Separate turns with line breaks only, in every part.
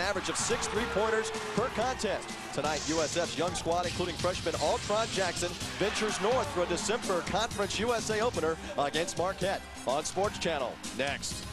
average of 6 3-pointers per contest. Tonight, USF's young squad, including freshman Altron Jackson, ventures north for a December Conference USA opener against Marquette on Sports Channel. Next.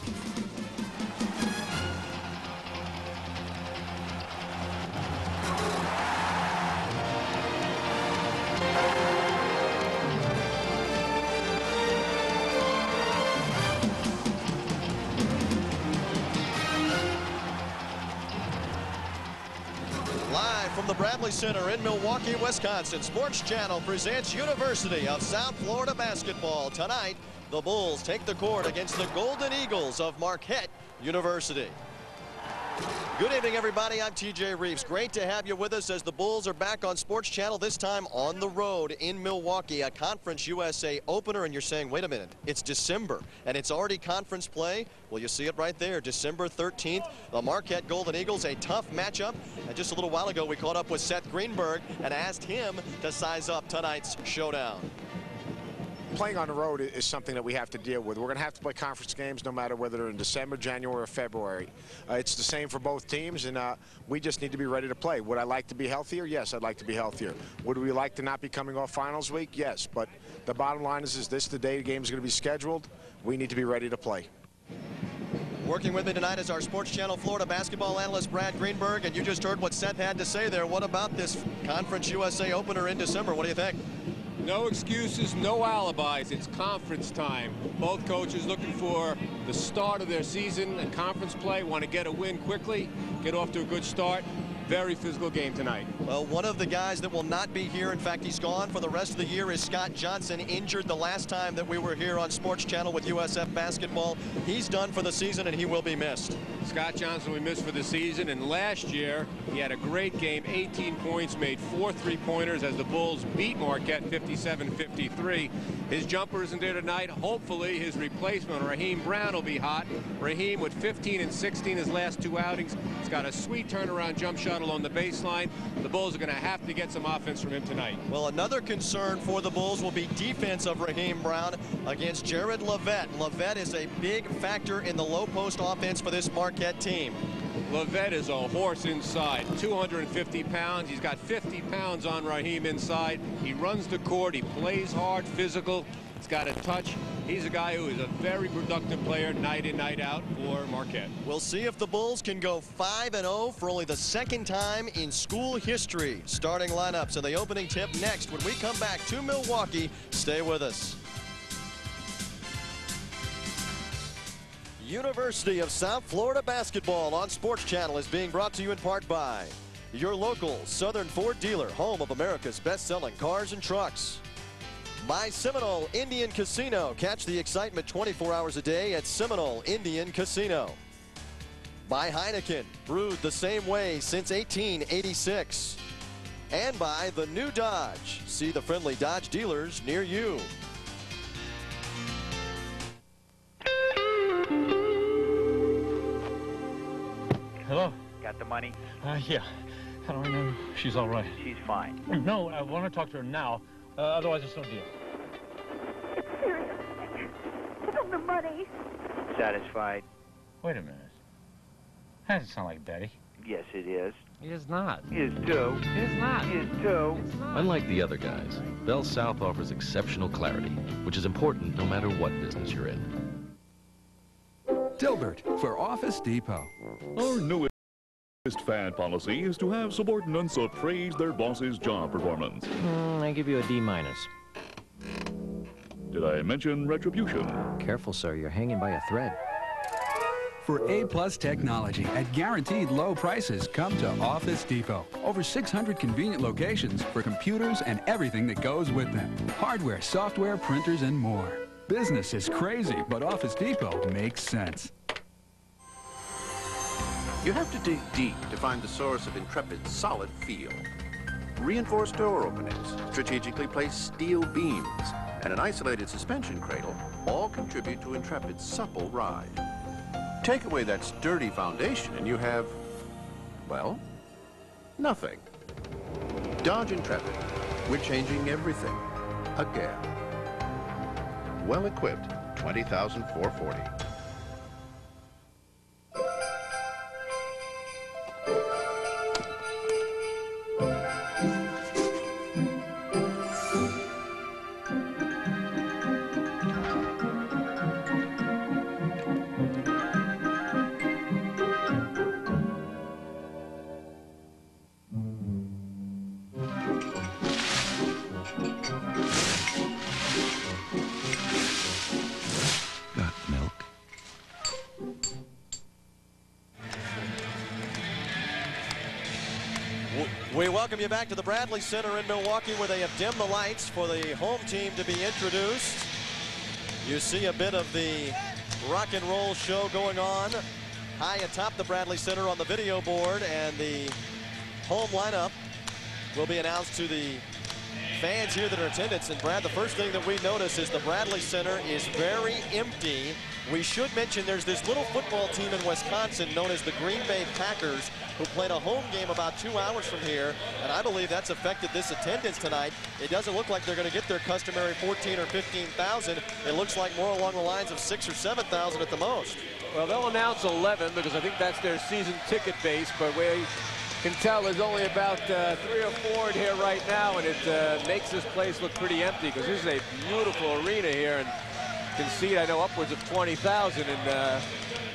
Live from the Bradley Center in Milwaukee, Wisconsin, Sports Channel presents University of South Florida basketball. Tonight, the Bulls take the court against the Golden Eagles of Marquette University. Good evening, everybody. I'm TJ Reeves. Great to have you with us as the Bulls are back on Sports Channel, this time on the road in Milwaukee, a Conference USA opener. And you're saying, wait a minute, it's December and it's already conference play? Well, you see it right there, December 13th, the Marquette Golden Eagles, a tough matchup. And just a little while ago, we caught up with Seth Greenberg and asked him to size up tonight's showdown.
Playing on the road is something that we have to deal with. We're going to have to play conference games no matter whether they're in December, January, or February. It's the same for both teams, and we just need to be ready to play. Would I like to be healthier? Yes, I'd like to be healthier. Would we like to not be coming off finals week? Yes, but the bottom line is this the day the game is going to be scheduled. We need to be ready to play.
Working with me tonight is our Sports Channel Florida basketball analyst, Brad Greenberg, and you just heard what Seth had to say there. What about this Conference USA opener in December? What do you think?
No excuses, no alibis. It's conference time. Both coaches looking for the start of their season and conference play, want to get a win quickly, get off to a good start. Very physical game tonight.
Well, one of the guys that will not be here, in fact, he's gone for the rest of the year, is Scott Johnson, injured the last time that we were here on Sports Channel with USF basketball. He's done for the season, and he will be missed.
Scott Johnson we missed for the season, and last year he had a great game, 18 points, made 4 3-pointers as the Bulls beat Marquette 57-53. His jumper isn't there tonight. Hopefully his replacement, Raheem Brown, will be hot. Raheem with 15 and 16 his last 2 outings. He's got a sweet turnaround jump shot along the baseline. The Bulls are going to have to get some offense from him tonight.
Well, another concern for the Bulls will be defense of Raheem Brown against Jared Levette. Levette is a big factor in the low post offense for this Marquette team.
Levette is a horse inside, 250 pounds. He's got 50 pounds on Raheem inside. He runs the court. He plays hard, physical. He's got a touch. He's a guy who is a very productive player night in, night out for Marquette.
We'll see if the Bulls can go 5-0 for only the second time in school history. Starting lineups and the opening tip next when we come back to Milwaukee. Stay with us. University of South Florida basketball on Sports Channel is being brought to you in part by your local Southern Ford dealer, home of America's best-selling cars and trucks. By Seminole Indian Casino. Catch the excitement 24 hours a day at Seminole Indian Casino. By Heineken, brewed the same way since 1886. And by the new Dodge. See the friendly Dodge dealers near you.
Hello?
Got the money?
Yeah. How do I know she's all right?
She's fine.
No, I want to talk to her now. Otherwise, it's no deal.
It's serious. Give him the money.
Satisfied?
Wait a minute. That doesn't sound like Betty.
Yes, it is.
It is not.
It is too.
It is not.
It is too.
It's not.
Unlike the other guys, Bell South offers exceptional clarity, which is important no matter what business you're in.
Dilbert for Office Depot.
Our newest fan policy is to have subordinates appraise their boss's job performance.
I give you a D-.
Did I mention retribution?
Careful, sir. You're hanging by a thread.
For A-plus technology at guaranteed low prices, come to Office Depot. Over 600 convenient locations for computers and everything that goes with them. Hardware, software, printers, and more. Business is crazy, but Office Depot makes sense.
You have to dig deep to find the source of Intrepid's solid feel. Reinforced door openings, strategically placed steel beams, and an isolated suspension cradle all contribute to Intrepid's supple ride. Take away that sturdy foundation and you have, well, nothing. Dodge Intrepid. We're changing everything. Again. Well equipped, 20,440.
We welcome you back to the Bradley Center in Milwaukee, where they have dimmed the lights for the home team to be introduced. You see a bit of the rock and roll show going on high atop the Bradley Center on the video board, and the home lineup will be announced to the fans here that are in attendance. And Brad, the first thing that we notice is the Bradley Center is very empty. We should mention there's this little football team in Wisconsin known as the Green Bay Packers, who played a home game about 2 hours from here, and I believe that's affected this attendance tonight. It doesn't look like they're going to get their customary 14 or 15,000. It looks like more along the lines of 6,000 or 7,000 at the most.
Well, they'll announce 11 because I think that's their season ticket base, but we can tell there's only about 3 or 4 in here right now, and it makes this place look pretty empty because this is a beautiful arena here, and can see, I know, upwards of 20,000, and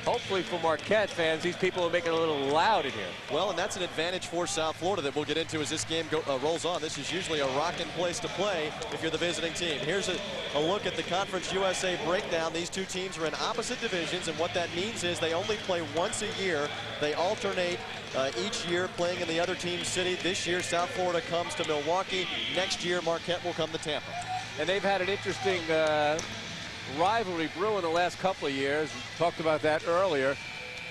hopefully for Marquette fans, these people are making it a little loud in here.
Well, and that's an advantage for South Florida that we'll get into as this game rolls on. This is usually a rocking place to play if you're the visiting team. Here's a look at the Conference USA breakdown. These two teams are in opposite divisions, and what that means is they only play once a year. They alternate each year playing in the other team's city. This year, South Florida comes to Milwaukee. Next year, Marquette will come to Tampa.
And they've had an interesting rivalry brewing the last couple of years. We talked about that earlier.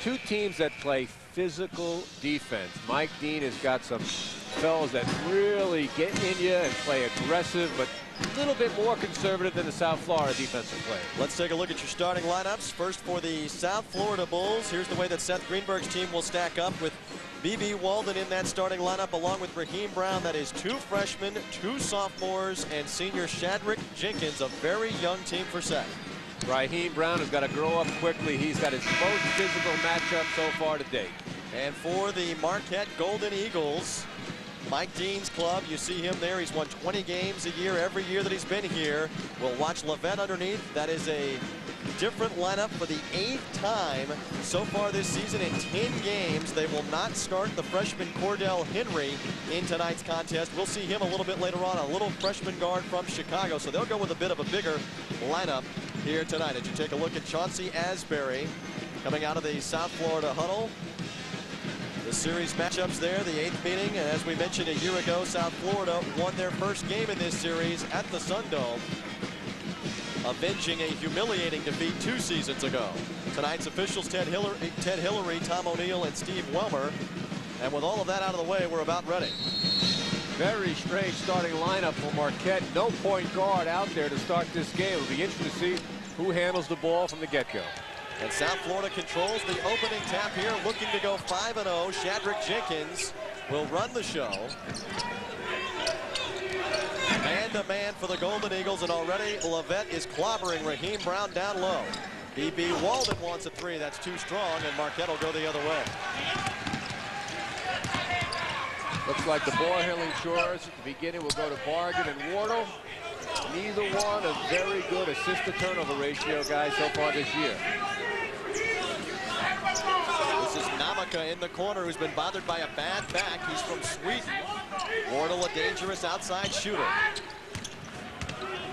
Two teams that play physical defense. Mike Dean has got some fellas that really get in you and play aggressive, but a little bit more conservative than the South Florida defensive play.
Let's take a look at your starting lineups. First for the South Florida Bulls, here's the way that Seth Greenberg's team will stack up, with B.B. Walden in that starting lineup, along with Raheem Brown. That is 2 freshmen, 2 sophomores, and senior Shadrick Jenkins, a very young team for Seth.
Raheem Brown has got to grow up quickly. He's got his most physical matchup so far to date.
And for the Marquette Golden Eagles, Mike Dean's club, you see him there. He's won 20 games a year every year that he's been here. We'll watch Levette underneath. That is a different lineup for the 8th time so far this season in 10 games. They will not start the freshman Cordell Henry in tonight's contest. We'll see him a little bit later on, a little freshman guard from Chicago. So they'll go with a bit of a bigger lineup here tonight. As you take a look at Chauncey Asbury coming out of the South Florida huddle. The series matchups there, the 8th meeting, and as we mentioned a year ago, South Florida won their first game in this series at the Sun Dome, avenging a humiliating defeat 2 seasons ago. Tonight's officials, Ted Hillary, Tom O'Neill, and Steve Welmer. And with all of that out of the way, we're about ready.
Very strange starting lineup for Marquette. No point guard out there to start this game. It'll be interesting to see who handles the ball from the get-go.
And South Florida controls the opening tap here, looking to go 5-0. Shadrick Jenkins will run the show. Man-to-man for the Golden Eagles, and already Levette is clobbering Raheem Brown down low. B.B. Walden wants a 3. That's too strong, and Marquette will go the other way.
Looks like the ball handling chores at the beginning will go to Bargan and Wardle. Neither one a very good assist-to-turnover ratio, guys, so far this year.
This is Namaka in the corner, who's been bothered by a bad back. He's from Sweden. Wardle, a dangerous outside shooter.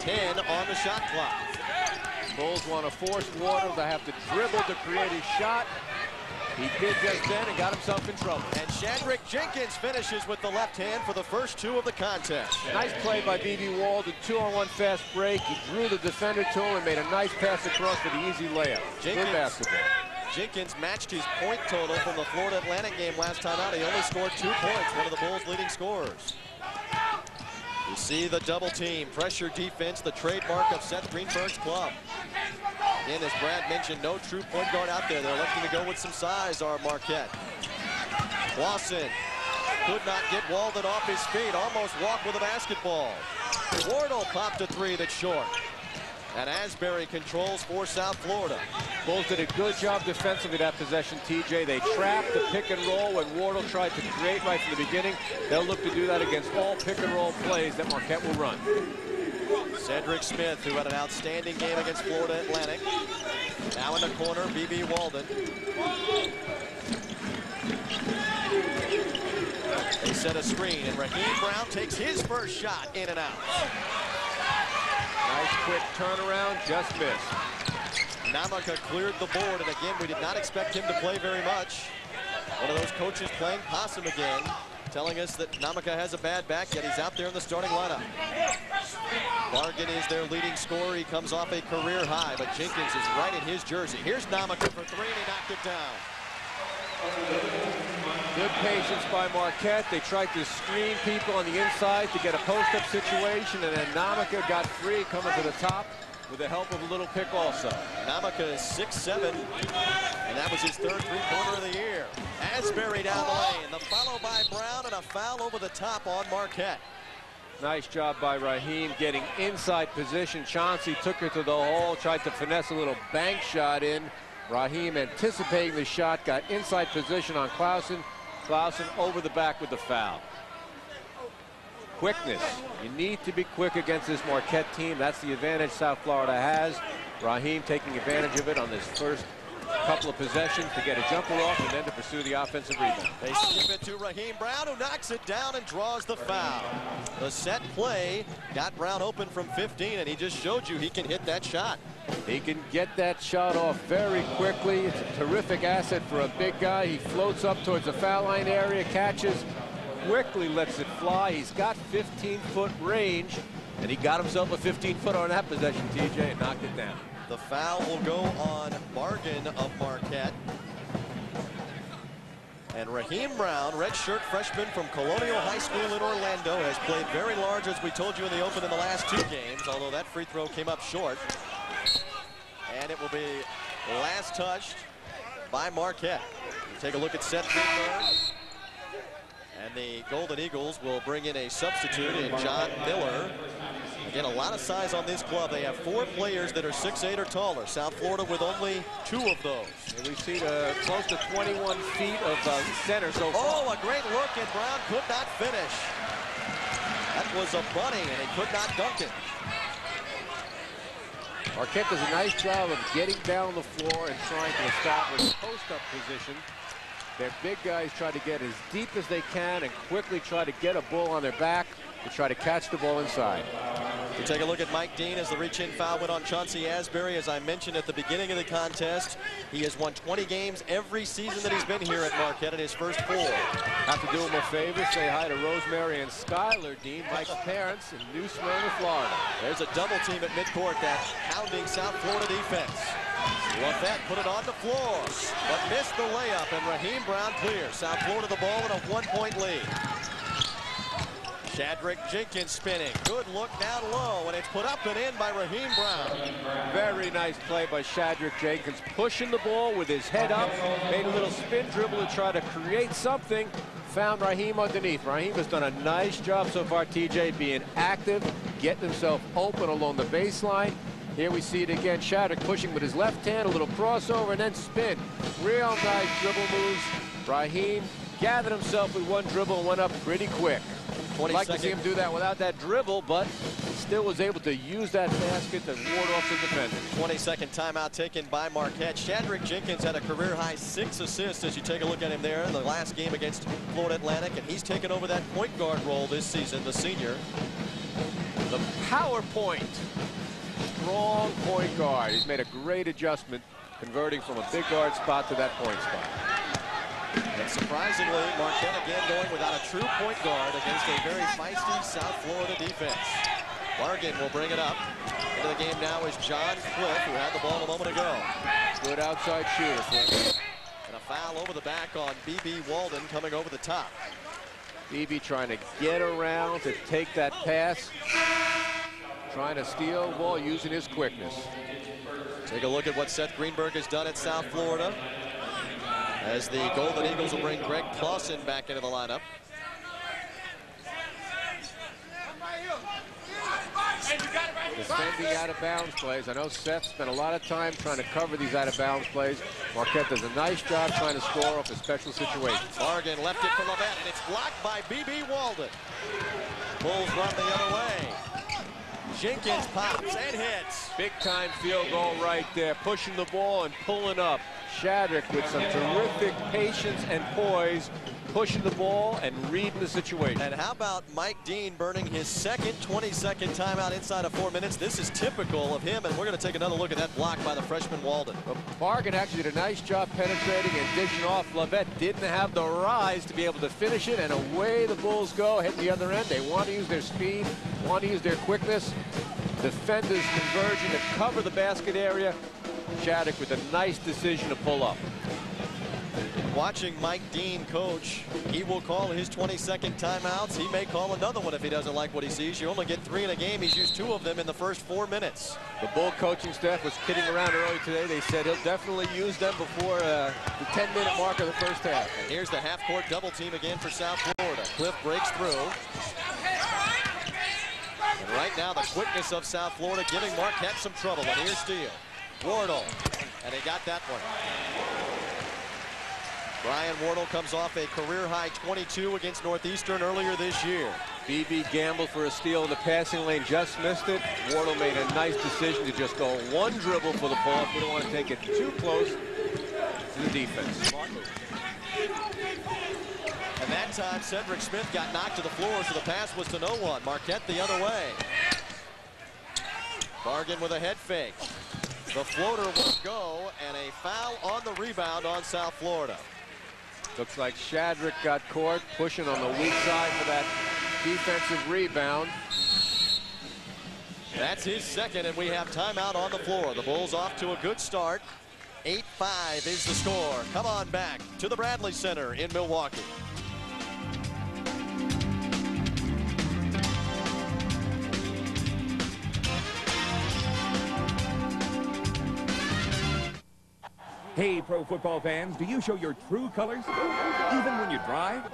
10 on the shot clock.
Bulls want to force Wardle to have to dribble to create his shot. He did just then and got himself in trouble.
And Shadrick Jenkins finishes with the left hand for the first 2 of the contest.
Nice play by B.B. Walden, 2-on-1 fast break. He drew the defender to him and made a nice pass across for the easy layup. Good basketball.
Jenkins matched his point total from the Florida Atlantic game last time out. He only scored 2 points, one of the Bulls' leading scorers. You see the double team, pressure defense, the trademark of Seth Greenberg's club. Again, as Brad mentioned, no true point guard out there. They're looking to go with some size, are Marquette. Clausen could not get Walden off his feet, almost walked with a basketball. Wardle popped a 3 that's short. And Asbury controls for South Florida.
Bulls did a good job defensively that possession, TJ. They trapped the pick and roll when Wardle tried to create right from the beginning. They'll look to do that against all pick and roll plays that Marquette will run.
Cedric Smith, who had an outstanding game against Florida Atlantic. Now in the corner, B.B. Walden. They set a screen, and Raheem Brown takes his first shot in and out.
Nice quick turnaround, just missed.
Namaka cleared the board, and again, we did not expect him to play very much. One of those coaches playing possum again telling us that Namaka has a bad back, yet he's out there in the starting lineup. Bargan is their leading scorer. He comes off a career high, but Jenkins is right in his jersey. Here's Namaka for three, and he knocked it down.
Good patience by Marquette. They tried to screen people on the inside to get a post-up situation, and then Namaka got free coming to the top with the help of a little pick also.
Namaka is 6'7", and that was his third three-pointer of the year. Asbury down the lane. The follow by Brown, and a foul over the top on Marquette.
Nice job by Raheem getting inside position. Chauncey took her to the hole, tried to finesse a little bank shot in. Raheem anticipating the shot, got inside position on Clausen. Clausen over the back with the foul. Quickness. You need to be quick against this Marquette team. That's the advantage South Florida has. Raheem taking advantage of it on this first couple of possessions to get a jumper off and then to pursue the offensive rebound.
They skip it to Raheem Brown, who knocks it down and draws the foul. The set play got Brown open from 15, and he just showed you he can hit that shot.
He can get that shot off very quickly. It's a terrific asset for a big guy. He floats up towards the foul line area, catches, quickly lets it fly. He's got 15-foot range, and he got himself a 15-footer on that possession, TJ, and knocked it down.
The foul will go on Bargan of Marquette. And Raheem Brown, redshirt freshman from Colonial High School in Orlando, has played very large, as we told you in the open, in the last two games, although that free throw came up short. And it will be last touched by Marquette. You take a look at Seth Greenberg. And the Golden Eagles will bring in a substitute in John Miller. Again, a lot of size on this club. They have 4 players that are 6'8" or taller. South Florida with only 2 of those.
And we see close to 21 feet of center so far.
Oh, a great look, and Brown could not finish. That was a bunny, and he could not dunk it.
Marquette does a nice job of getting down the floor and trying to establish post-up position. Their big guys try to get as deep as they can and quickly try to get a bull on their back to try to catch the ball inside.
You take a look at Mike Dean as the reach-in foul went on Chauncey Asbury. As I mentioned at the beginning of the contest, he has won 20 games every season that he's been here at Marquette in his first 4.
Have to do him a favor, say hi to Rosemary and Skylar Dean, Mike's parents in New Smyrna, Florida.
There's a double team at midcourt that's hounding South Florida defense. Lafette put it on the floor, but missed the layup, and Raheem Brown clears. South Florida the ball in a 1-point lead. Shadrick Jenkins spinning. Good look down low, and it's put up and in by Raheem Brown.
Very nice play by Shadrick Jenkins, pushing the ball with his head up, made a little spin dribble to try to create something, found Raheem underneath. Raheem has done a nice job so far, TJ, being active, getting himself open along the baseline. Here we see it again, Shadrick pushing with his left hand, a little crossover, and then spin. Real nice dribble moves. Raheem gathered himself with one dribble and went up pretty quick. I'd like to see him do that without that dribble, but still was able to use that basket to ward off the defender.
22nd timeout taken by Marquette. Shadrick Jenkins had a career-high 6 assists as you take a look at him there in the last game against Florida Atlantic, and he's taken over that point guard role this season, the senior.
The power point. Strong point guard. He's made a great adjustment, converting from a big guard spot to that point spot.
And surprisingly, Marquette again going without a true point guard against a very feisty South Florida defense. Bargan will bring it up. Into the game now is John Cliff, who had the ball a moment ago.
Good outside shooter, Cliff.
And a foul over the back on B.B. Walden coming over the top.
B.B. trying to get around to take that pass. Trying to steal the ball using his quickness.
Take a look at what Seth Greenberg has done at South Florida, as the Golden Eagles will bring Greg Clausen back into the lineup.
Defending out-of-bounds plays. I know Seth spent a lot of time trying to cover these out-of-bounds plays. Marquette does a nice job trying to score off a special situation.
Bargan left it for Lafette, and it's blocked by B.B. Walden. Bulls run the other way. Jenkins pops and hits.
Big-time field goal right there, pushing the ball and pulling up. Shadrick with some terrific patience and poise, pushing the ball and reading the situation.
And how about Mike Dean burning his second 20-second timeout inside of 4 minutes? This is typical of him, and we're going to take another look at that block by the freshman Walden.
Marquette actually did a nice job penetrating and dishing off. Lavette didn't have the rise to be able to finish it, and away the Bulls go, heading the other end. They want to use their speed, want to use their quickness. Defenders converging to cover the basket area. Shadrick with a nice decision to pull up.
Watching Mike Dean coach, he will call his 20-second timeouts. He may call another one if he doesn't like what he sees. You only get 3 in a game. He's used 2 of them in the first 4 minutes.
The Bull coaching staff was kidding around early today. They said he'll definitely use them before the 10-minute mark of the first half.
And here's the half-court double team again for South Florida. Cliff breaks through. And right now, the quickness of South Florida giving Marquette some trouble. And here's Steele. Wardle. And he got that one. Brian Wardle comes off a career-high 22 against Northeastern earlier this year.
BB gambled for a steal in the passing lane, just missed it. Wardle made a nice decision to just go one dribble for the ball. We don't want to take it too close to the defense.
And that time, Cedric Smith got knocked to the floor, so the pass was to no one. Marquette the other way. Bargan with a head fake. The floater will go, and a foul on the rebound on South Florida.
Looks like Shadrick got caught pushing on the weak side for that defensive rebound.
That's his second, and we have timeout on the floor. The Bulls off to a good start. 8-5 is the score. Come on back to the Bradley Center in Milwaukee.
Hey, pro football fans, do you show your true colors, even when you drive?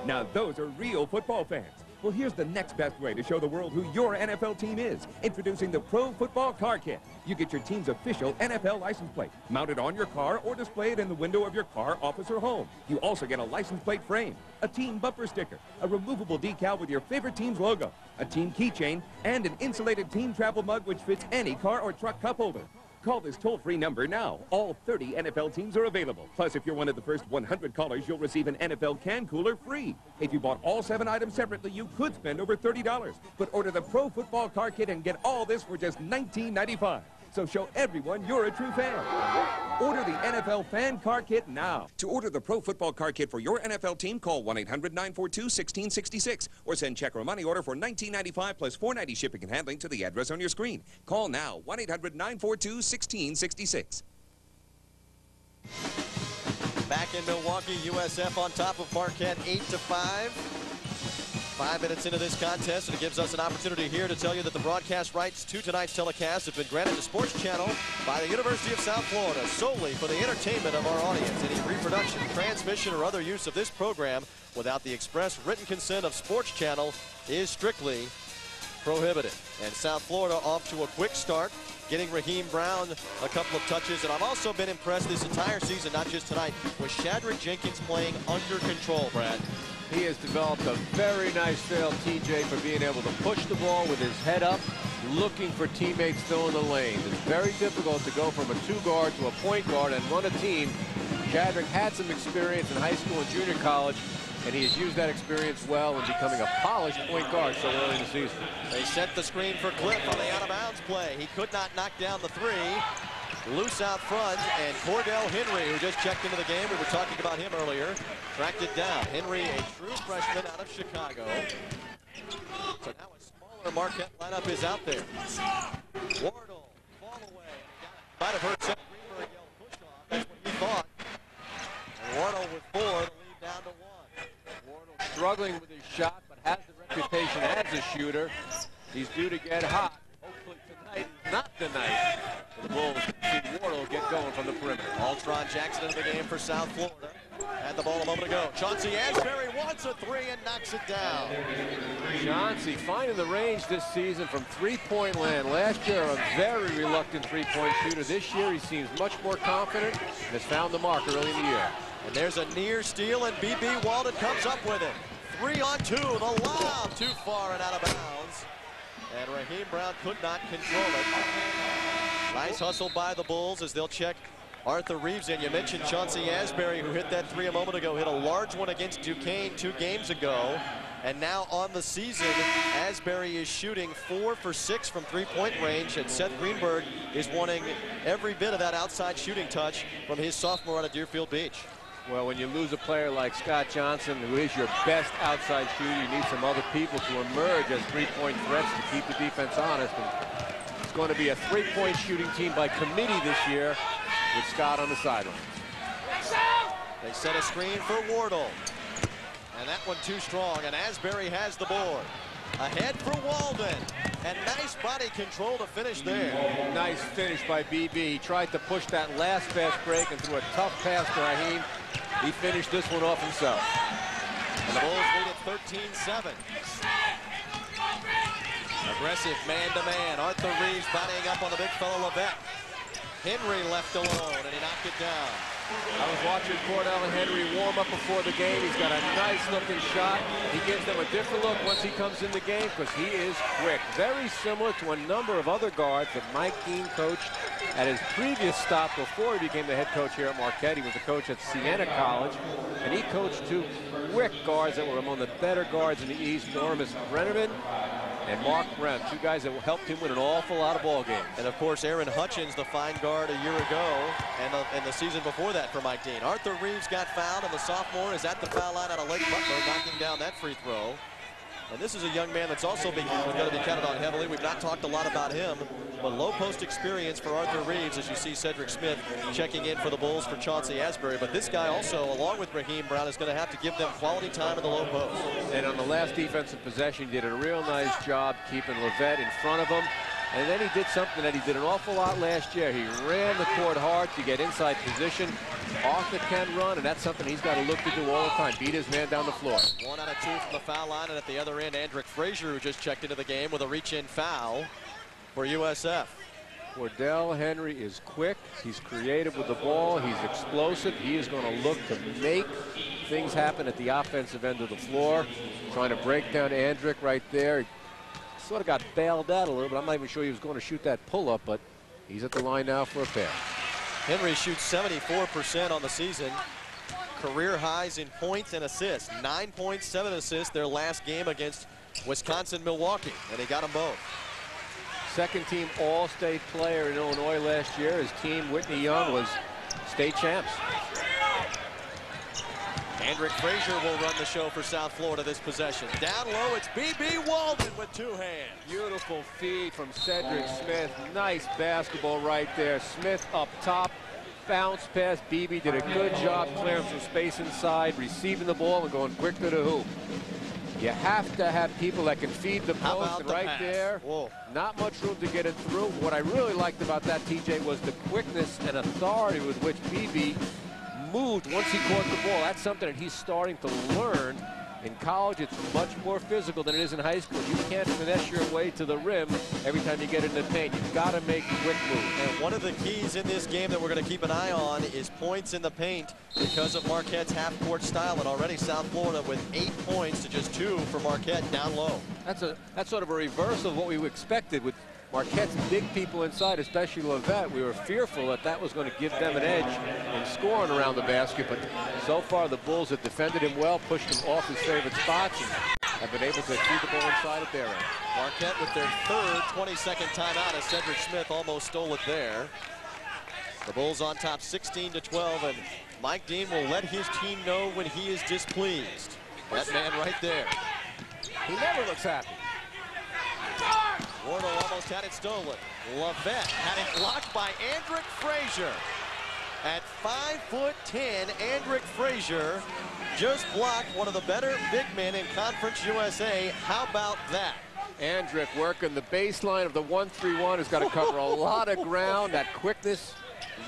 Now, those are real football fans. Well, here's the next best way to show the world who your NFL team is. Introducing the Pro Football Car Kit. You get your team's official NFL license plate, mounted on your car or displayed in the window of your car, office, or home. You also get a license plate frame, a team bumper sticker, a removable decal with your favorite team's logo, a team keychain, and an insulated team travel mug which fits any car or truck cup holder. Call this toll-free number now. All 30 NFL teams are available. Plus, if you're one of the first 100 callers, you'll receive an NFL can cooler free. If you bought all 7 items separately, you could spend over $30. But order the Pro Football Car Kit and get all this for just $19.95. So show everyone you're a true fan. Order the NFL Fan Car Kit now. To order the Pro Football Car Kit for your NFL team, call 1-800-942-1666 or send check or money order for $19.95 plus $4.90 shipping and handling to the address on your screen. Call now, 1-800-942-1666.
Back in Milwaukee, USF on top of Marquette 8-5. 5 minutes into this contest, and it gives us an opportunity here to tell you that the broadcast rights to tonight's telecast have been granted to Sports Channel by the University of South Florida solely for the entertainment of our audience. Any reproduction, transmission, or other use of this program without the express written consent of Sports Channel is strictly prohibited. And South Florida off to a quick start, getting Raheem Brown a couple of touches. And I've also been impressed this entire season, not just tonight, with Shadrick Jenkins playing under control, Brad.
He has developed a very nice feel, TJ, for being able to push the ball with his head up, looking for teammates still in the lane. It's very difficult to go from a 2-guard to a point guard and run a team. Shadrick had some experience in high school and junior college, and he has used that experience well in becoming a polished point guard so early in the season.
They set the screen for Cliff on the out-of-bounds play. He could not knock down the 3. Loose out front, and Cordell Henry, who just checked into the game, we were talking about him earlier, tracked it down. Henry, a true freshman out of Chicago. So now a smaller Marquette lineup is out there. Wardle, fall away. Might have heard Seth Greenberg yell push off. That's what he thought. And Wardle with 4, the lead down to 1.
Wardle struggling with his shot, but has the reputation as a shooter. He's due to get hot. Hopefully tonight is not the night for the Bulls to see Wardle get going from the perimeter.
Altron Jackson in the game for South Florida. Had the ball a moment ago. Chauncey Asbury wants a 3 and knocks it down.
Chauncey finding the range this season from three-point land. Last year, a very reluctant three-point shooter. This year, he seems much more confident and has found the mark early in the year.
And there's a near steal, and BB Walden comes up with it. 3 on 2. The lob too far and out of bounds. And Raheem Brown could not control it. Nice hustle by the Bulls as they'll check Arthur Reeves in. You mentioned Chauncey Asbury, who hit that 3 a moment ago, hit a large one against Duquesne 2 games ago. And now on the season, Asbury is shooting 4 for 6 from three-point range, and Seth Greenberg is wanting every bit of that outside shooting touch from his sophomore out of Deerfield Beach.
Well, when you lose a player like Scott Johnson, who is your best outside shooter, you need some other people to emerge as three-point threats to keep the defense honest. And it's going to be a three-point shooting team by committee this year with Scott on the sideline.
They set a screen for Wardle. And that one too strong, and Asbury has the board. Ahead for Walden, and nice body control to finish there.
Nice finish by BB. He tried to push that last fast break and threw a tough pass to Raheem. He finished this one off himself.
And the Bulls lead at 13-7. Aggressive man-to-man. Arthur Reeves bodying up on the big fellow Levesque. Henry left alone, and he knocked it down.
I was watching Cordell and Henry warm up before the game. He's got a nice looking shot. He gives them a different look once he comes in the game because he is quick. Very similar to a number of other guards that Mike Dean coached at his previous stop before he became the head coach here at Marquette. He was the coach at Siena College, and he coached 2 quick guards that were among the better guards in the East, Normus Brennerman and Mark Rem, 2 guys that helped him win an awful lot of ball games.
And of course, Aaron Hutchins, the fine guard a year ago, and the season before that for Mike Dean. Arthur Reeves got fouled, and the sophomore is at the foul line out of Lake Butler, knocking down that free throw. And this is a young man that's also going to be counted on heavily. We've not talked a lot about him, but low post experience for Arthur Reeves, as you see Cedric Smith checking in for the Bulls for Chauncey Asbury. But this guy also, along with Raheem Brown, is going to have to give them quality time in the low post.
And on the last defensive possession, he did a real nice job keeping Levette in front of him. And then he did something that he did an awful lot last year. He ran the court hard to get inside position. Arthur can run, and that's something he's got to look to do all the time. Beat his man down the floor.
1 out of 2 from the foul line, and at the other end, Andrick Frazier, who just checked into the game with a reach-in foul for USF.
Cordell Henry is quick. He's creative with the ball. He's explosive. He is going to look to make things happen at the offensive end of the floor. Trying to break down Andrick right there. He sort of got bailed out a little bit. I'm not even sure he was going to shoot that pull-up, but he's at the line now for a pair.
Henry shoots 74% on the season. Career highs in points and assists. 9 points, 7 assists their last game against Wisconsin-Milwaukee, and he got them both.
Second team All-State player in Illinois last year. His team, Whitney Young, was state champs.
Andrick Frazier will run the show for South Florida this possession. Down low, it's BB Walden with 2 hands.
Beautiful feed from Cedric Smith. Nice basketball right there. Smith up top. Bounce pass. BB did a good job clearing some space inside, receiving the ball and going quick to the hoop. You have to have people that can feed the post, and right there, not much room to get it through. What I really liked about that, TJ, was the quickness and authority with which BB moved once he caught the ball. That's something that he's starting to learn. In college, it's much more physical than it is in high school. You can't finesse your way to the rim every time you get in the paint. You've got to make quick moves.
And one of the keys in this game that we're going to keep an eye on is points in the paint because of Marquette's half-court style. And already South Florida with 8 points to just 2 for Marquette down low.
That's sort of a reversal of what we expected with Marquette's big people inside, especially Levette. We were fearful that that was going to give them an edge in scoring around the basket, but so far the Bulls have defended him well, pushed him off his favorite spots, and have been able to keep the ball inside at their end.
Marquette with their third 22nd timeout as Cedric Smith almost stole it there. The Bulls on top 16-12, and Mike Dean will let his team know when he is displeased. That man right there.
He never looks happy.
Wardle almost had it stolen. Levette had it blocked by Andrick Frazier. At 5'10", Andrick Frazier just blocked one of the better big men in Conference USA. How about that?
Andrick working the baseline of the 1-3-1. Has got to cover a lot of ground. That quickness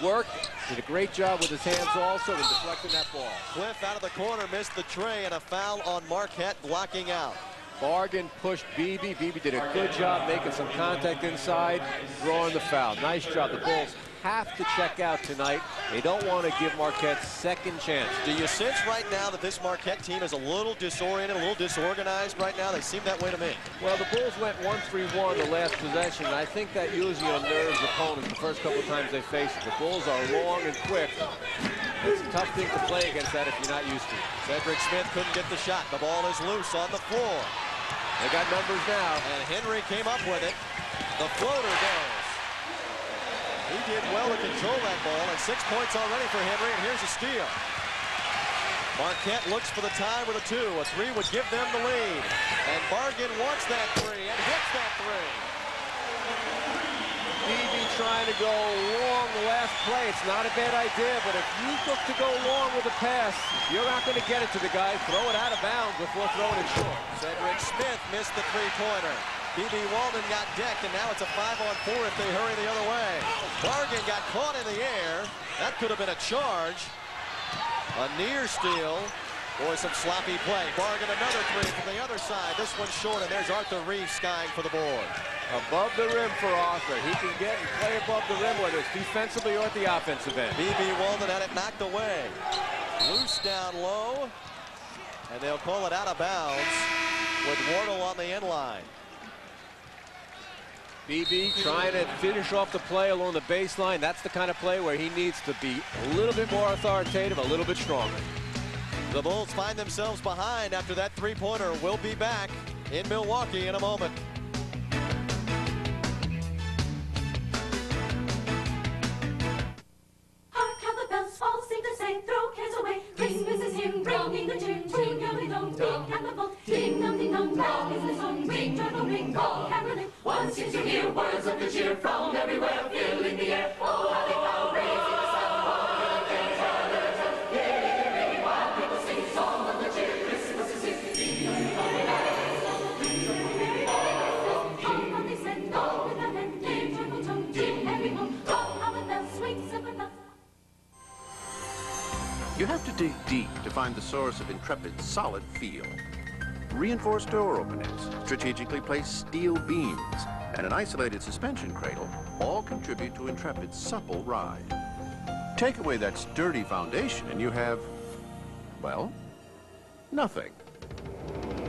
worked. Did a great job with his hands also in deflecting that ball.
Cliff out of the corner, missed the tray, and a foul on Marquette blocking out.
Bargan pushed BB. BB did a good job making some contact inside, drawing the foul. Nice job. The Bulls have to check out tonight. They don't want to give Marquette second chance.
Do you sense right now that this Marquette team is a little disoriented, a little disorganized right now? They seem that way to me.
Well, the Bulls went 1-3-1 the last possession, and I think that usually unnerves opponents the first couple of times they face it. The Bulls are long and quick. It's a tough thing to play against that if you're not used to it.
Cedric Smith couldn't get the shot. The ball is loose on the floor.
They got numbers now.
And Henry came up with it. The floater goes. He did well to control that ball, and 6 points already for Henry, and here's a steal. Marquette looks for the tie with a 2. A 3 would give them the lead. And Bargan wants that 3 and hits that 3.
BB trying to go long the last play. It's not a bad idea, but if you look to go long with a pass, you're not going to get it to the guy. Throw it out of bounds before throwing it short.
Cedric Smith missed the 3-pointer. BB Walden got decked, and now it's a 5-on-4 if they hurry the other way. Bargan got caught in the air. That could have been a charge. A near steal. Boy, some sloppy play. Bargan another 3 from the other side. This one's short, and there's Arthur Reeves skying for the board.
Above the rim for Arthur. He can get and play above the rim, whether it's defensively or at the offensive end.
BB Walden had it knocked away. Loose down low, and they'll call it out of bounds with Wardle on the end line.
BB trying to finish off the play along the baseline. That's the kind of play where he needs to be a little bit more authoritative, a little bit stronger.
The Bulls find themselves behind after that 3-pointer. We'll be back in Milwaukee in a moment.
Hark how the bells fall, sing the say, throw cares away. Ring, Mrs. Him, ringing the tune, tune, young dong, ding, and the bolt, ding, dong, ding, dong, bell is the song, ring, joyful ring, call, caroling. Once you hear words of good cheer from everywhere, filling the air. Oh, how they bow, raising the sound, all the days are their turn. Yea, ring, while people sing song of the cheer. Christmas is here. Come on, they send, all with a hand, give joyful tongue, ding, every home. Oh, how the bells swing, silver bells.
You have to dig deep to find the source of Intrepid's solid feel. Reinforced door openings, strategically placed steel beams, and an isolated suspension cradle all contribute to Intrepid's supple ride. Take away that sturdy foundation and you have, well, nothing.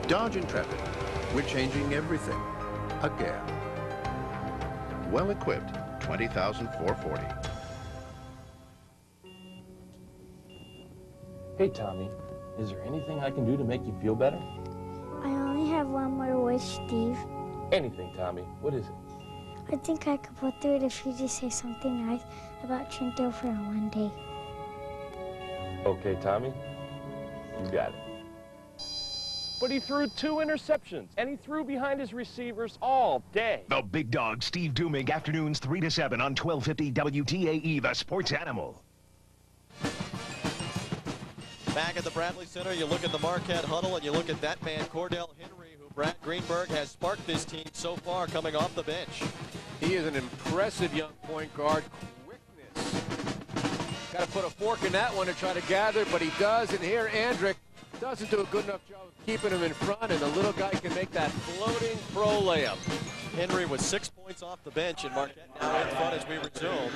Dodge Intrepid. We're changing everything. Again. Well equipped, 20,440.
Hey, Tommy, is there anything I can do to make you feel better?
I only have one more wish, Steve.
Anything, Tommy. What is it?
I think I could pull through it if you just say something nice about Trento for one day.
Okay, Tommy. You got it. But he threw 2 interceptions, and he threw behind his receivers all day.
The Big Dog, Steve Dooming, afternoons 3 to 7 on 1250 WTAE, the sports animal.
Back at the Bradley Center, you look at the Marquette huddle, and you look at that man, Cordell Henry, who Brad Greenberg has sparked this team so far coming off the bench.
He is an impressive young point guard. Quickness. Got to put a fork in that one to try to gather, but he does. And here, Andrick doesn't do a good enough job of keeping him in front, and the little guy can make that floating pro layup.
Henry with 6 points off the bench, and Marquette now in front as we resume.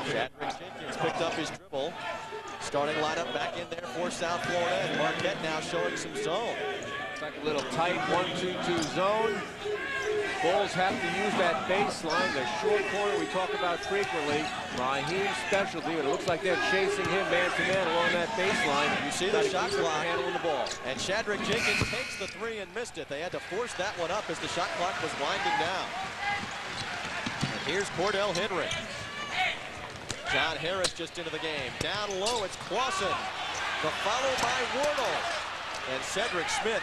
Chadrick Jenkins picked up his dribble. Starting lineup back in there for South Florida, and Marquette now showing some zone.
It's like a little tight 1-2-2 zone. Bulls have to use that baseline, the short corner we talk about frequently. Raheem's specialty, but it looks like they're chasing him man-to-man along that baseline.
You see the shot clock
handling the ball.
And Chadrick Jenkins takes the 3 and missed it. They had to force that one up as the shot clock was winding down. And here's Cordell Henry. John Harris just into the game. Down low, it's Clausen. The follow by Wardle. And Cedric Smith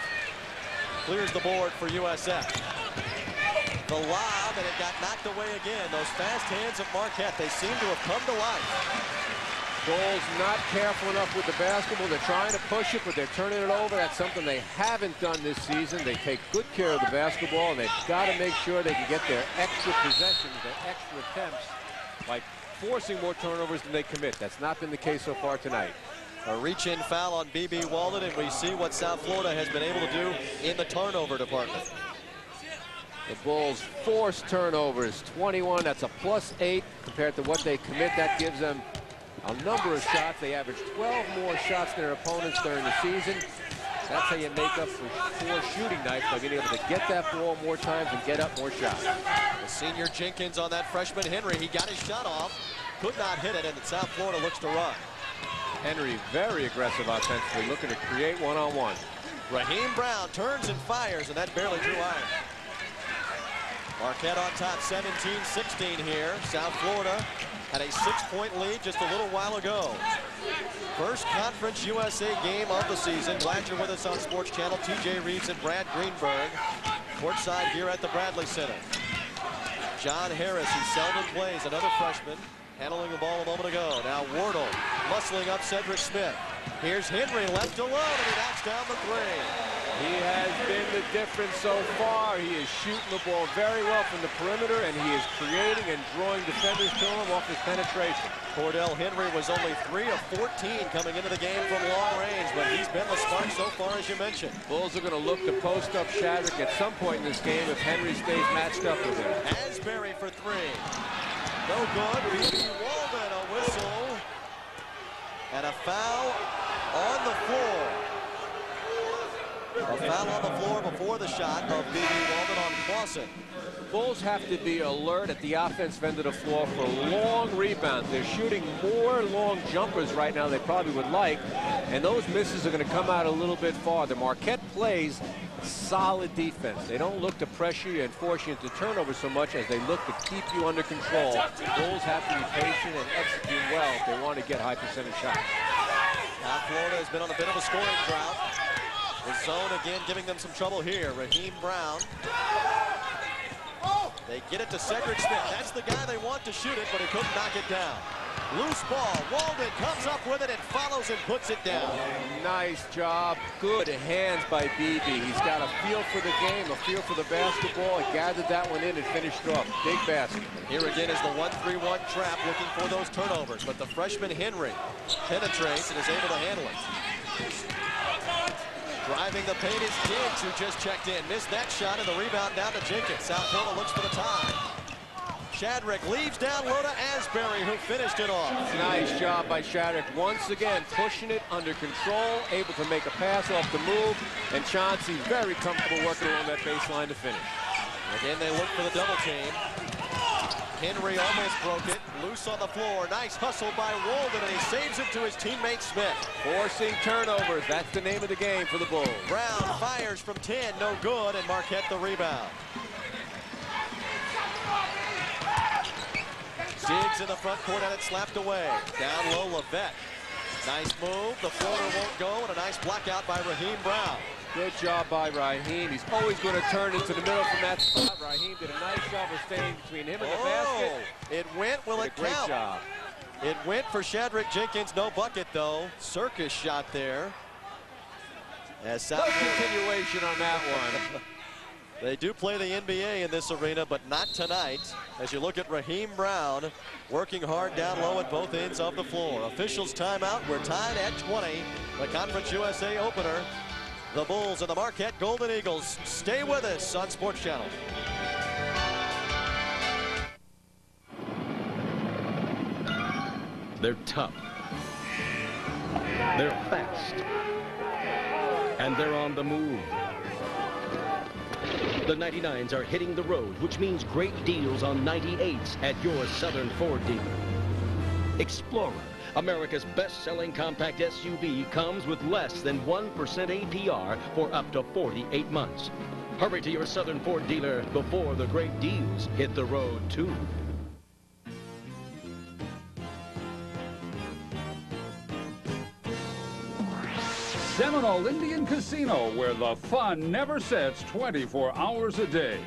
clears the board for USF. The lob, and it got knocked away again. Those fast hands of Marquette, they seem to have come to life.
Bulls not careful enough with the basketball. They're trying to push it, but they're turning it over. That's something they haven't done this season. They take good care of the basketball, and they've got to make sure they can get their extra possessions, their extra attempts, by forcing more turnovers than they commit. That's not been the case so far tonight.
A reach-in foul on BB Walden, and we see what South Florida has been able to do in the turnover department.
The Bulls force turnovers, 21. That's a +8 compared to what they commit. That gives them a number of shots. They average 12 more shots than their opponents during the season. That's how you make up for 4 shooting nights, by being able to get that ball more times and get up more shots.
The senior Jenkins on that freshman Henry. He got his shot off, could not hit it, and South Florida looks to run.
Henry very aggressive offensively, looking to create one-on-one.
Raheem Brown turns and fires, and that barely drew iron. Marquette on top 17-16 here. South Florida had a 6-point lead just a little while ago. First Conference USA game of the season. Glad you're with us on Sports Channel. TJ Reeves and Brad Greenberg courtside here at the Bradley Center. John Harris, he seldom plays, another freshman, handling the ball a moment ago. Now Wardle muscling up Cedric Smith. Here's Henry left alone, and he knocks down the 3.
He has been the difference so far. He is shooting the ball very well from the perimeter, and he is creating and drawing defenders to him off his penetration.
Cordell Henry was only 3 of 14 coming into the game from long range, but he's been the spark so far, as you mentioned.
Bulls are going to look to post up Shadrick at some point in this game if Henry stays matched up with him.
Asbury for 3. No good. B.B. Walden, a whistle. And a foul on the floor. A foul on the floor before the shot of B.B. Walden on Clausen.
Bulls have to be alert at the offensive end of the floor for long rebounds. They're shooting more long jumpers right now than they probably would like, and those misses are going to come out a little bit farther. Marquette plays solid defense. They don't look to pressure you and force you into turnovers so much as they look to keep you under control. Bulls have to be patient and execute well if they want to get high percentage shots.
Now Florida has been on a bit of a scoring drought. The zone again giving them some trouble here. Raheem Brown. They get it to Cedric Smith. That's the guy they want to shoot it, but he couldn't knock it down. Loose ball. Walden comes up with it and follows and puts it down.
Nice job. Good hands by BB. He's got a feel for the game, a feel for the basketball. He gathered that one in and finished off. Big basket.
Here again is the 1-3-1 trap, looking for those turnovers. But the freshman Henry penetrates and is able to handle it. Driving the paint is Diggs, who just checked in. Missed that shot, and the rebound down to Jenkins. South Florida looks for the tie. Shadrick leaves down low to Asbury, who finished it off.
Nice job by Shadrick. Once again, pushing it under control, able to make a pass off the move, and Chauncey very comfortable working along that baseline to finish.
Again, they look for the double team. Henry almost broke it. Loose on the floor. Nice hustle by Walden, and he saves it to his teammate Smith.
Forcing turnovers. That's the name of the game for the Bulls.
Brown fires from 10. No good, and Marquette the rebound. Diggs in the front court, and it slapped away. Down low, Levette. Nice move. The floater won't go, and a nice block out by Raheem Brown.
Good job by Raheem. He's always going to turn into the middle from that spot. Raheem did a nice job of staying between him and the basket.
It went. Will it count?
Great job.
It went for Shadrick Jenkins. No bucket, though. Circus shot there. As
no continuation on that one.
They do play the NBA in this arena, but not tonight. As you look at Raheem Brown working hard down low at both ends of the floor. Officials timeout. We're tied at 20. The Conference USA opener. The Bulls and the Marquette Golden Eagles. Stay with us on Sports Channel.
They're tough. They're fast. And they're on the move. The 99s are hitting the road, which means great deals on 98s at your Southern Ford dealer. Explorer, America's best-selling compact SUV, comes with less than 1% APR for up to 48 months. Hurry to your Southern Ford dealer before the great deals hit the road, too.
Seminole Indian Casino, where the fun never sets 24 hours a day.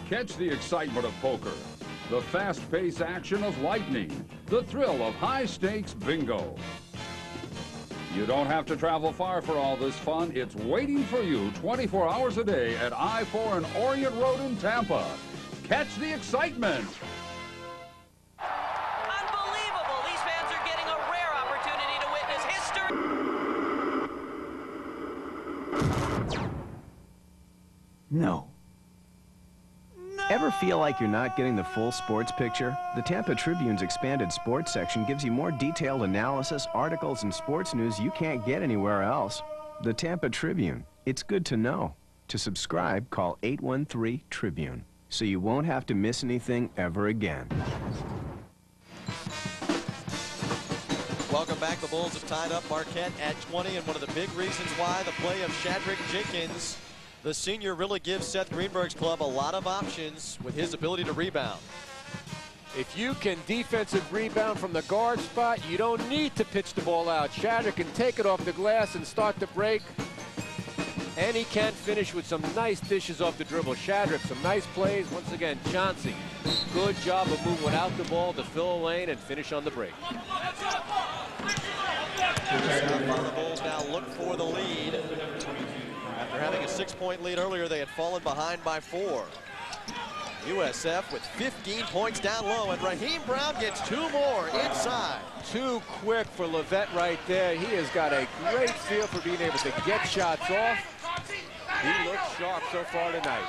Catch the excitement of poker, the fast-paced action of lightning, the thrill of high-stakes bingo. You don't have to travel far for all this fun. It's waiting for you 24 hours a day at I-4 and Orient Road in Tampa. Catch the excitement.
Unbelievable! These fans are getting a rare opportunity to witness history.
No. Ever feel like you're not getting the full sports picture? The Tampa Tribune's expanded sports section gives you more detailed analysis, articles, and sports news you can't get anywhere else. The Tampa Tribune. It's good to know. To subscribe, call 813-TRIBUNE, so you won't have to miss anything ever again.
Welcome back. The Bulls have tied up Marquette at 20, and one of the big reasons why the play of Shadrick Jenkins, the senior, really gives Seth Greenberg's club a lot of options with his ability to rebound.
If you can defensive rebound from the guard spot, you don't need to pitch the ball out. Shadrick can take it off the glass and start the break. And he can finish with some nice dishes off the dribble. Shadrick, some nice plays. Once again, Chauncey, good job of moving without the ball to fill a lane and finish on the break.
The Bulls now look for the lead. After having a 6-point lead earlier, they had fallen behind by 4. USF with 15 points down low, and Raheem Brown gets 2 more inside.
Too quick for Levette right there. He has got a great feel for being able to get shots off. He looks sharp so far tonight.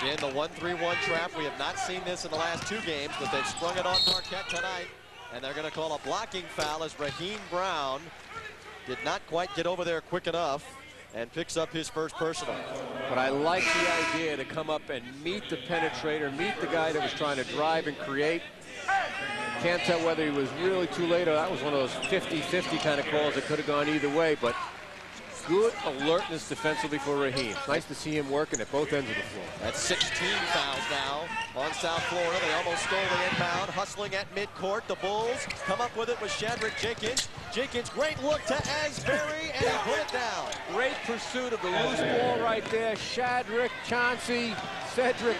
Again, the 1-3-1 trap. We have not seen this in the last 2 games, but they've sprung it on Marquette tonight. And they're going to call a blocking foul as Raheem Brown did not quite get over there quick enough and picks up his first personal.
But I like the idea to come up and meet the penetrator, meet the guy that was trying to drive and create. Can't tell whether he was really too late or that was one of those 50-50 kind of calls that could have gone either way, but good alertness defensively for Raheem. Nice to see him working at both ends of the floor.
That's 16 fouls now on South Florida. They almost stole the inbound, hustling at midcourt. The Bulls come up with it with Shadrick Jenkins. Jenkins, great look to Asbury, and he put it down.
Great pursuit of the loose ball right there. Shadrick, Chauncey, Cedric,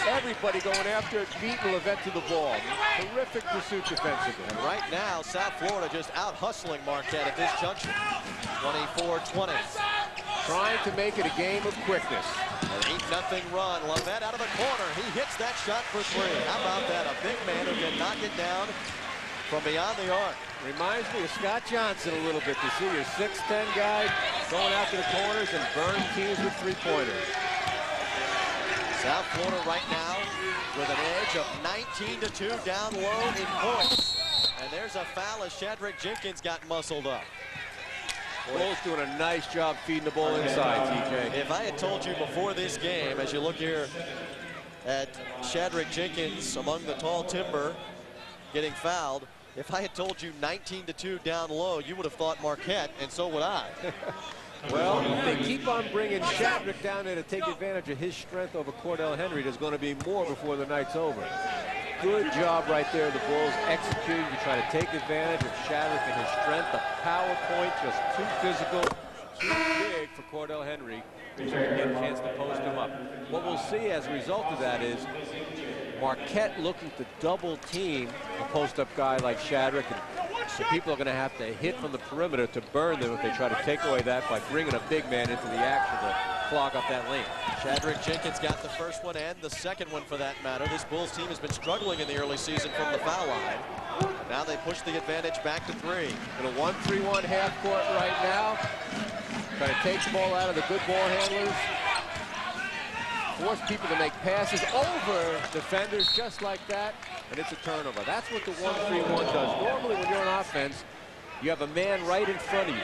everybody going after it, beating Levette to the ball. Terrific pursuit defensively.
And right now, South Florida just out hustling Marquette at this juncture. 24-20.
Trying to make it a game of quickness.
An 8-0 run. Levette out of the corner. He hits that shot for 3. How about that? A big man who can knock it down from beyond the arc.
Reminds me of Scott Johnson a little bit to see your 6'10" guy going out to the corners and burn teams with 3-pointers.
South Florida right now with an edge of 19-2 down low in points. And there's a foul as Shadrick Jenkins got muscled up.
Bulls doing a nice job feeding the ball inside, TJ.
If I had told you before this game, as you look here at Shadrick Jenkins among the tall timber getting fouled, if I had told you 19-2 down low, you would have thought Marquette, and so would I.
Well, they keep on bringing Shadrick down there to take advantage of his strength over Cordell Henry. There's going to be more before the night's over. Good job right there. The Bulls executing to try to take advantage of Shadrick and his strength. The power point just too physical, too big for Cordell Henry to get a chance to post him up. What we'll see as a result of that is Marquette looking to double team a post-up guy like Shadrick, and so people are going to have to hit from the perimeter to burn them if they try to take away that by bringing a big man into the action to clog up that lane.
Shadrick Jenkins got the first one and the second one for that matter. This Bulls team has been struggling in the early season from the foul line. Now they push the advantage back to 3.
In a 1-3-1 half court right now. Trying to take the ball out of the good ball handlers. Force people to make passes over defenders just like that, and it's a turnover. That's what the 1-3-1 does. Normally when you're on offense, you have a man right in front of you.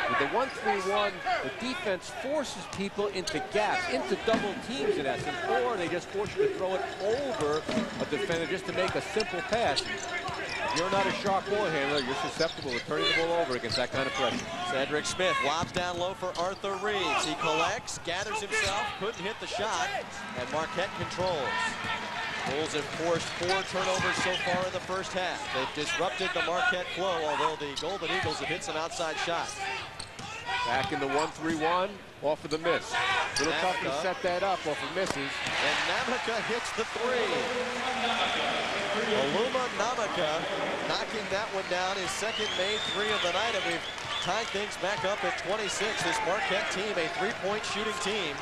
With the 1-3-1, the defense forces people into gaps, into double teams in essence, or they just force you to throw it over a defender just to make a simple pass. If you're not a sharp ball handler, you're susceptible to turning the ball over against that kind of pressure.
Cedric Smith lobs down low for Arthur Reeves. He collects, gathers himself, couldn't hit the shot, and Marquette controls. Bulls have forced 4 turnovers so far in the first half. They've disrupted the Marquette flow, although the Golden Eagles have hit some outside shots.
Back in the 1-3-1, off of the miss. A little tough to set that up off of misses.
And Namaka hits the 3. Aluma Namaka knocking that one down, his second made 3 of the night, and we've tied things back up at 26. This Marquette team, a 3-point shooting team,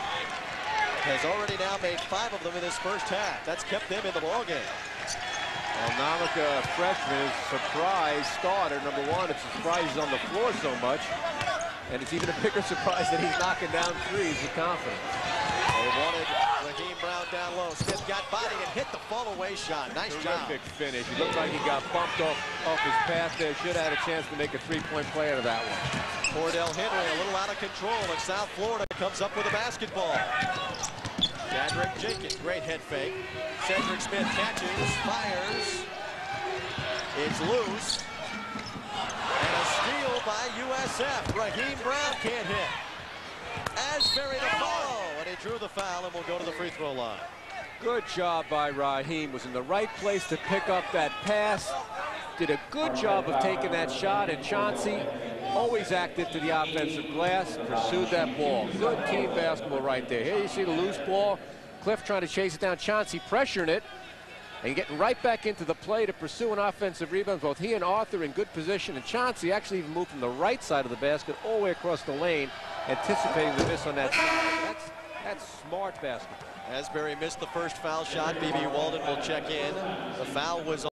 has already now made 5 of them in this first half. That's kept them in the ballgame.
Well, Namaka, freshman, is surprise starter. Number 1, it's a surprise he's on the floor so much. And it's even a bigger surprise that he's knocking down threes with confidence.
They wanted Raheem Brown down low. Smith got bodied and hit the fall-away shot. Nice job.
Terrific finish. It looked like he got bumped off his path there. Should have had a chance to make a three-point play out of that one.
Cordell Henry a little out of control, and South Florida comes up with a basketball. Chadrick Jenkins, great head fake. Cedric Smith catches, fires. It's loose. And a steal by USF. Raheem Brown can't hit. Asbury to follow, and he drew the foul and will go to the free throw line.
Good job by Raheem. Was in the right place to pick up that pass. Did a good job of taking that shot, and Chauncey always acted to the offensive glass, pursued that ball. Good team basketball right there. Here you see the loose ball. Cliff trying to chase it down. Chauncey pressuring it and getting right back into the play to pursue an offensive rebound. Both he and Arthur in good position, and Chauncey actually even moved from the right side of the basket all the way across the lane, anticipating the miss on that side. That's smart basketball.
Asbury missed the first foul shot. B.B. Walden will check in. The foul was